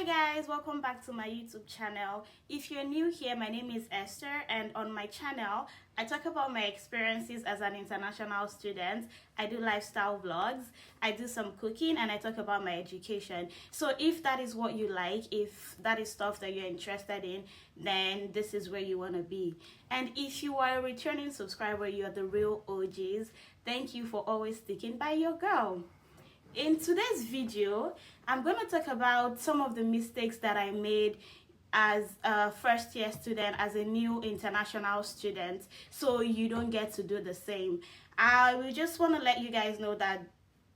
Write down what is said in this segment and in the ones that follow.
Hi guys, welcome back to my YouTube channel. If you're new here, my name is Esther, and on my channel I talk about my experiences as an international student. I do lifestyle vlogs, I do some cooking, and I talk about my education. So if that is what you like, if that is stuff that you're interested in, then this is where you want to be. And if you are a returning subscriber, you're the real OGs. Thank you for always sticking by your girl. In today's video, I'm going to talk about some of the mistakes that I made as a first year student, as a new international student, so you don't get to do the same. I will just want to let you guys know that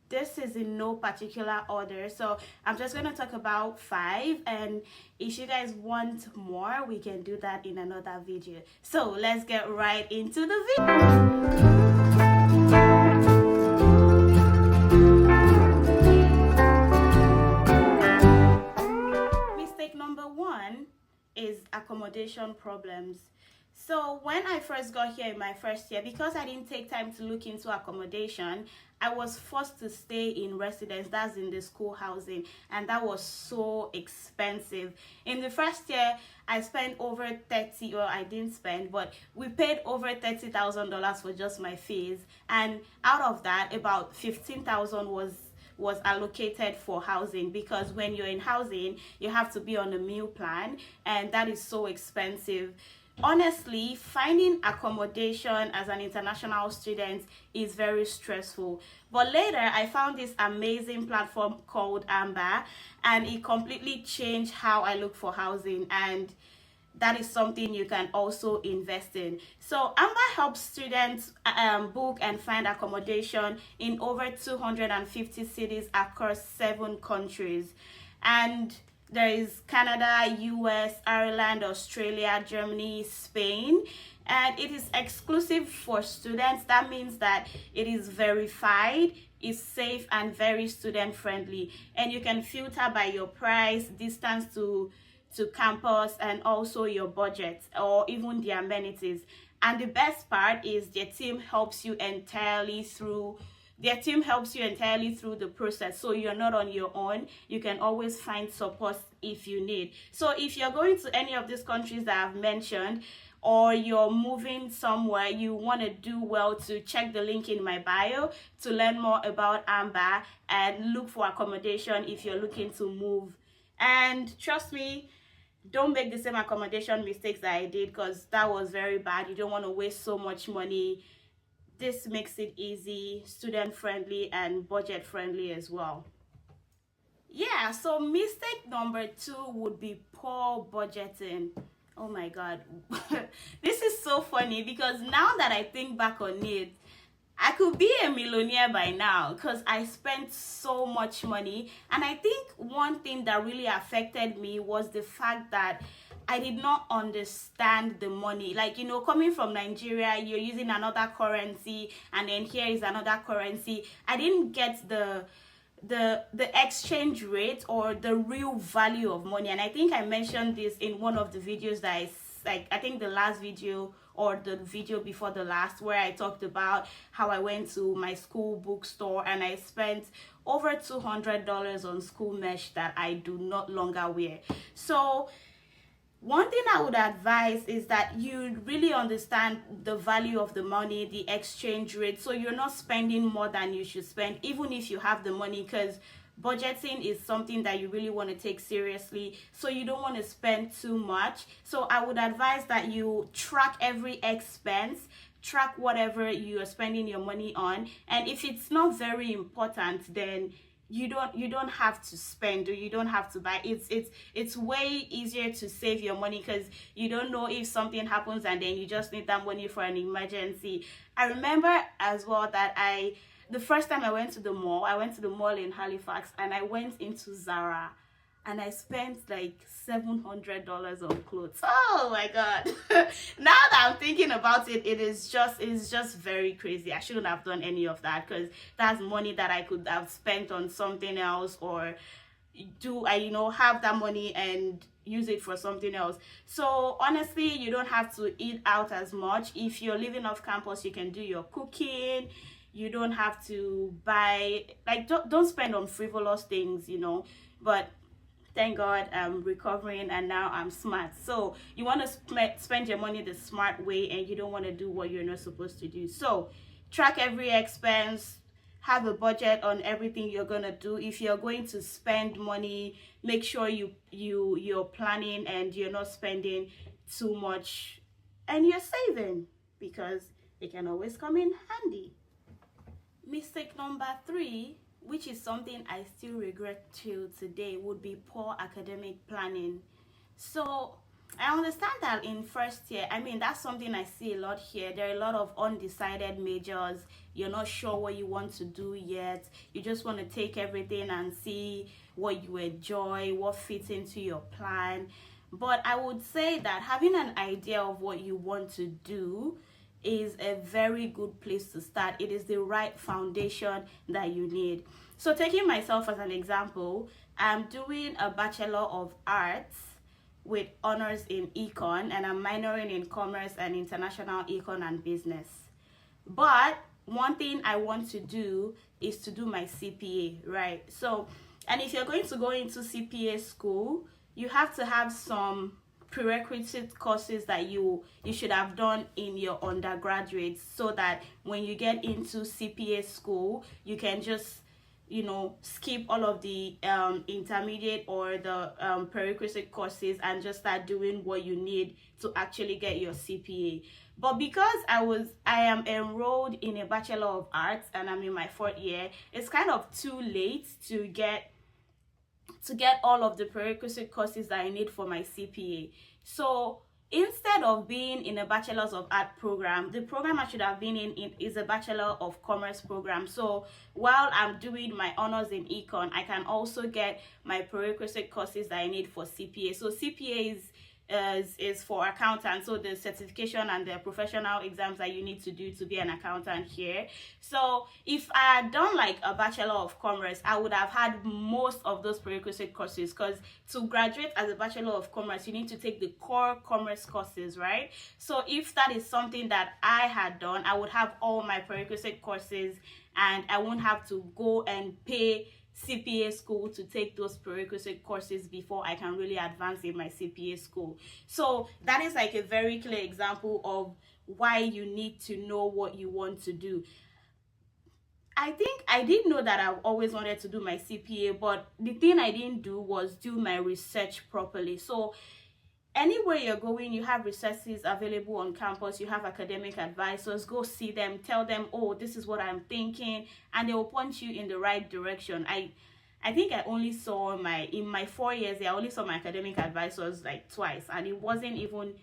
this is in no particular order, so I'm just going to talk about 5, and if you guys want more, we can do that in another video. So let's get right into the video. Number 1 is accommodation problems. So when I first got here in my first year, because I didn't take time to look into accommodation, I was forced to stay in residence, that's in the school housing, and that was so expensive. In the first year, I spent over 30, well, I didn't spend, but we paid over $30,000 for just my fees, and out of that, about 15,000 was allocated for housing, because when you're in housing you have to be on a meal plan, and that is so expensive. Honestly, finding accommodation as an international student is very stressful. But later I found this amazing platform called Amber, and it completely changed how I look for housing, and that is something you can also invest in. So Amber helps students book and find accommodation in over 250 cities across 7 countries. And there is Canada, US, Ireland, Australia, Germany, Spain. And it is exclusive for students. That means that it is verified, is safe, and very student friendly. And you can filter by your price, distance to campus, and also your budget, or even the amenities. And the best part is their team helps you entirely through the process, so you're not on your own. You can always find support if you need. So if you're going to any of these countries that I've mentioned, or you're moving somewhere, you want to do well to check the link in my bio to learn more about Amber and look for accommodation if you're looking to move. And trust me, don't make the same accommodation mistakes that I did, because that was very bad. You don't want to waste so much money. This makes it easy, student friendly, and budget friendly as well. Yeah, so mistake number 2 would be poor budgeting. Oh my god. This is so funny, because now that I think back on it, I could be a millionaire by now, because I spent so much money. And I think one thing that really affected me was the fact that I did not understand the money. Like, you know, coming from Nigeria, you're using another currency, and then here is another currency. I didn't get the exchange rate or the real value of money. And I think I mentioned this in one of the videos that I think the last video or the video before the last, where I talked about how I went to my school bookstore and I spent over $200 on school merch that I do not longer wear. So one thing I would advise is that you really understand the value of the money, the exchange rate, so you're not spending more than you should spend, even if you have the money, because budgeting is something that you really want to take seriously, so you don't want to spend too much. So I would advise that you track every expense, track whatever you are spending your money on, and if it's not very important, then you don't have to spend, or you don't have to buy. It's way easier to save your money, because you don't know if something happens and then you just need that money for an emergency. I remember as well that the first time I went to the mall in Halifax, and I went into Zara, and I spent like $700 on clothes. Oh my god. Now that I'm thinking about it, it's just very crazy. I shouldn't have done any of that, because that's money that I could have spent on something else, or have that money and use it for something else. So honestly, you don't have to eat out as much. If you're living off campus, you can do your cooking. You don't have to buy, like, don't spend on frivolous things, but thank God I'm recovering and now I'm smart. So you want to spend your money the smart way, and you don't want to do what you're not supposed to do. So track every expense, have a budget on everything you're gonna do. If you're going to spend money, make sure you're planning and you're not spending too much, and you're saving, because it can always come in handy. Mistake number 3, which is something I still regret till today, would be poor academic planning. So I understand that in first year, I mean, that's something I see a lot here. There are a lot of undecided majors. You're not sure what you want to do yet. You just want to take everything and see what you enjoy, what fits into your plan. But I would say that having an idea of what you want to do is a very good place to start. It is the right foundation that you need. So taking myself as an example, I'm doing a Bachelor of Arts with honors in econ, and I'm minoring in commerce and international econ and business. But one thing I want to do is to do my CPA, right? So, and if you're going to go into CPA school, you have to have some prerequisite courses that you should have done in your undergraduate, so that when you get into CPA school, you can just skip all of the intermediate or the prerequisite courses and just start doing what you need to actually get your CPA. But because I am enrolled in a Bachelor of Arts and I'm in my 4th year, it's kind of too late to get all of the prerequisite courses that I need for my CPA. So instead of being in a Bachelor's of Art program, the program I should have been in is a Bachelor of Commerce program. So while I'm doing my honors in econ, I can also get my prerequisite courses that I need for CPA. So CPA is for accountants, so the certification and the professional exams that you need to do to be an accountant here. So if I had done like a Bachelor of Commerce, I would have had most of those prerequisite courses, because to graduate as a Bachelor of Commerce, you need to take the core commerce courses, right? So if that is something that I had done, I would have all my prerequisite courses, and I won't have to go and pay CPA school to take those prerequisite courses before I can really advance in my CPA school. So that is like a very clear example of why you need to know what you want to do. I think I did know that I've always wanted to do my CPA, but the thing I didn't do was do my research properly. So anywhere you're going, you have resources available on campus, you have academic advisors. Go see them, tell them, oh, this is what I'm thinking, and they will point you in the right direction. I think I only saw in my 4 years I only saw my academic advisors like twice, and it wasn't even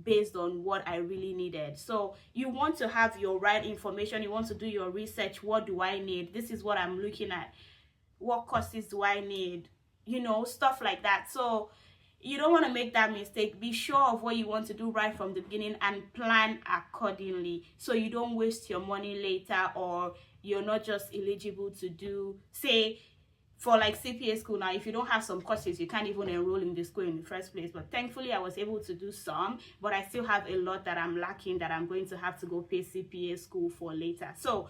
based on what I really needed. So you want to have your right information, you want to do your research. What do I need? This is what I'm looking at. What courses do I need? Stuff like that. So you don't want to make that mistake. Be sure of what you want to do right from the beginning and plan accordingly, so you don't waste your money later, or you're not just eligible to do, say, for like CPA school now, if you don't have some courses, you can't even enroll in the school in the first place. But thankfully, I was able to do some, but I still have a lot that I'm lacking that I'm going to have to go pay CPA school for later. So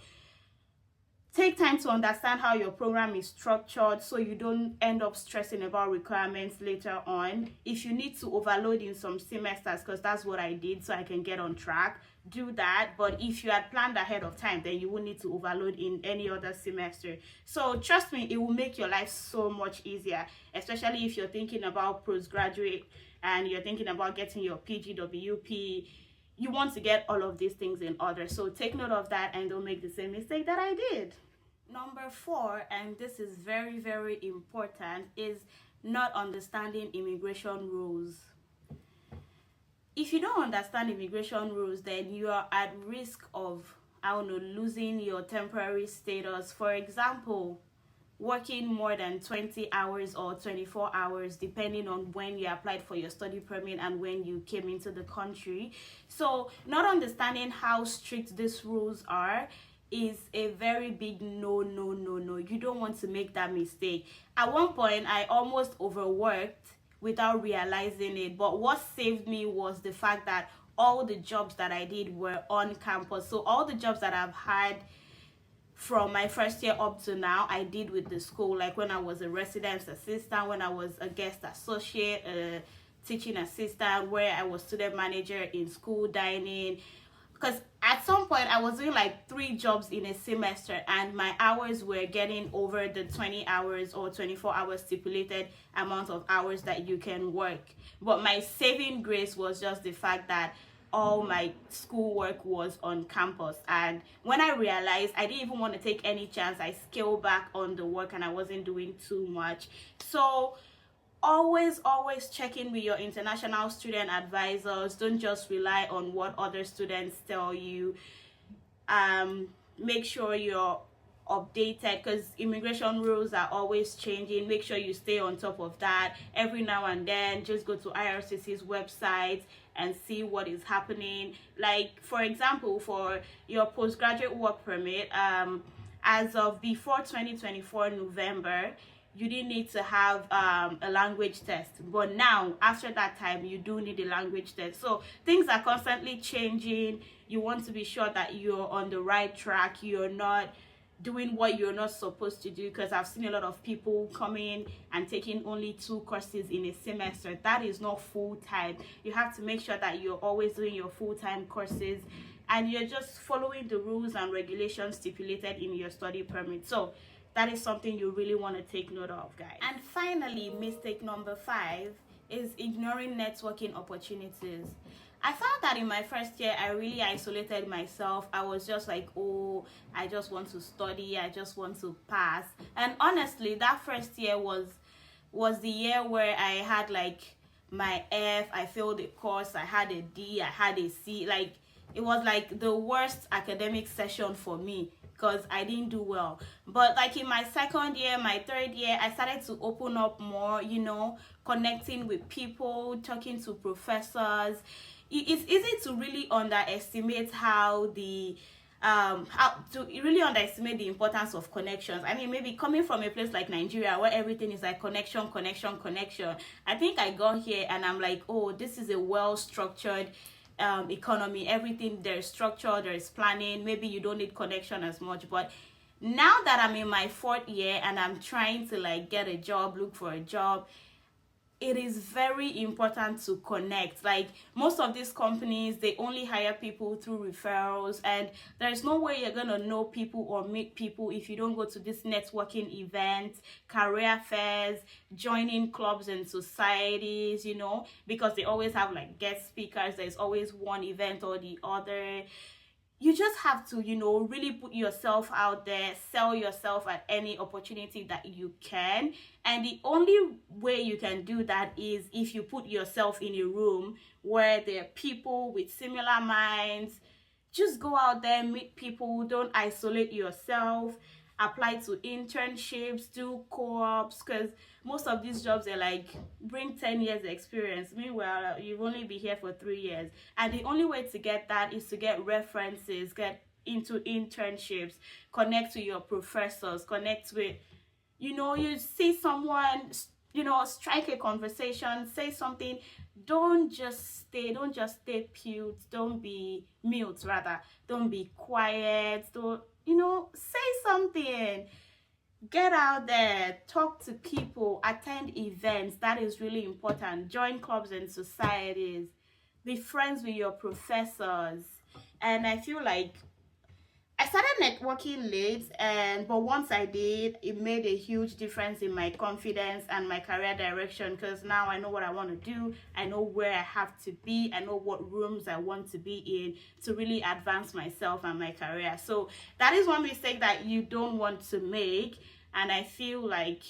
take time to understand how your program is structured, so you don't end up stressing about requirements later on. If you need to overload in some semesters, because that's what I did so I can get on track, do that. But if you had planned ahead of time, then you won't need to overload in any other semester. So trust me, it will make your life so much easier, especially if you're thinking about postgraduate and you're thinking about getting your PGWP. You want to get all of these things in order. So take note of that and don't make the same mistake that I did. Number 4, and this is very, very important, is not understanding immigration rules. If you don't understand immigration rules, then you are at risk of, losing your temporary status. For example, working more than 20 hours or 24 hours, depending on when you applied for your study permit and when you came into the country. So not understanding how strict these rules are is a very big no. You don't want to make that mistake. At one point, I almost overworked without realizing it, but what saved me was the fact that all the jobs that I did were on campus. So all the jobs that I've had from my first year up to now, I did with the school. Like when I was a residence assistant, when I was a guest associate, a teaching assistant, where I was student manager in school dining. Because at some point I was doing like 3 jobs in a semester, and my hours were getting over the 20 hours or 24 hours stipulated amount of hours that you can work. But my saving grace was just the fact that all my schoolwork was on campus, and when I realized I didn't even want to take any chance, I scaled back on the work and I wasn't doing too much. So always check in with your international student advisors. Don't just rely on what other students tell you. Make sure you're updated, because immigration rules are always changing. Make sure you stay on top of that. Every now and then, just go to IRCC's website and see what is happening. Like, for example, for your postgraduate work permit, as of before 2024 November, you didn't need to have a language test, but now after that time you do need a language test. So things are constantly changing. You want to be sure that you're on the right track, you're not doing what you're not supposed to do, because I've seen a lot of people coming and taking only 2 courses in a semester. That is not full-time. You have to make sure that you're always doing your full-time courses and you're just following the rules and regulations stipulated in your study permit. So that is something you really want to take note of, guys. And finally, mistake number 5 is ignoring networking opportunities. I found that in my first year, I really isolated myself. I was just like, oh, I just want to study, I just want to pass. And honestly, that first year was the year where I had like my F, I failed a course, I had a D, I had a C. Like, it was like the worst academic session for me, because I didn't do well. But like in my second year, my third year, I started to open up more, you know, connecting with people, talking to professors. It's easy to really underestimate how to really underestimate the importance of connections. I mean, maybe coming from a place like Nigeria where everything is like connection. I think I got here and I'm like, oh, this is a well-structured economy. Everything, there's structure, there's planning. Maybe you don't need connection as much. But now that I'm in my 4th year and I'm trying to like get a job, look for a job, it is very important to connect. Like, most of these companies, they only hire people through referrals, and there's no way you're gonna know people or meet people if you don't go to these networking events, career fairs, joining clubs and societies, you know, because they always have like guest speakers. There's always one event or the other. You just have to, you know, really put yourself out there, sell yourself at any opportunity that you can. And the only way you can do that is if you put yourself in a room where there are people with similar minds. Just go out there, meet people, don't isolate yourself. Apply to internships, do co-ops, because most of these jobs are like, bring 10 years experience. Meanwhile, you've only been here for 3 years. And the only way to get that is to get references, get into internships, connect to your professors, connect with, you know, you see someone, you know, strike a conversation, say something. Don't just stay mute. Don't be mute, rather. Don't be quiet. Don't, you know, say something. Get out there, talk to people, attend events. That is really important. Join clubs and societies. Be friends with your professors. And I feel like I started networking late, but once I did, it made a huge difference in my confidence and my career direction, because now I know what I want to do. I know where I have to be. I know what rooms I want to be in to really advance myself and my career. So that is one mistake that you don't want to make, and I feel like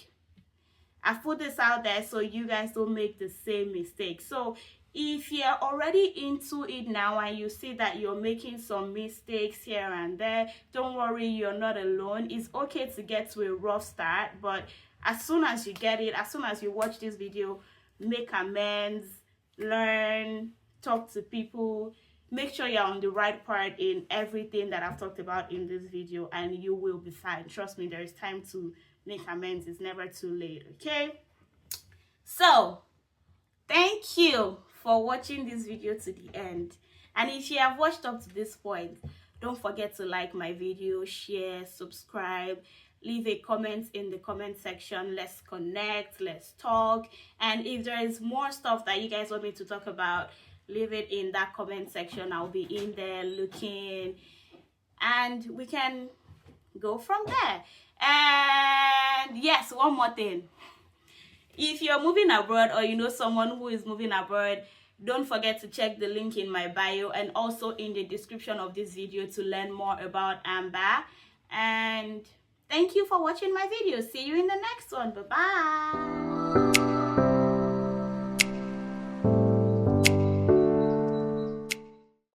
I put this out there so you guys don't make the same mistake. So if you're already into it now and you see that you're making some mistakes here and there, don't worry, you're not alone. It's okay to get to a rough start, but as soon as you get it, as soon as you watch this video, make amends, learn, talk to people, make sure you're on the right part in everything that I've talked about in this video, and you will be fine. Trust me, there is time to make amends. It's never too late, okay? So thank you for watching this video to the end. And if you have watched up to this point, Don't forget to like my video, share, subscribe, leave a comment in the comment section. Let's connect, let's talk. And if there is more stuff that you guys want me to talk about, leave it in that comment section. I'll be in there looking, and we can go from there. And yes, one more thing. If you're moving abroad, or you know someone who is moving abroad, don't forget to check the link in my bio and also in the description of this video to learn more about Amber. And thank you for watching my video. See you in the next one. Bye bye.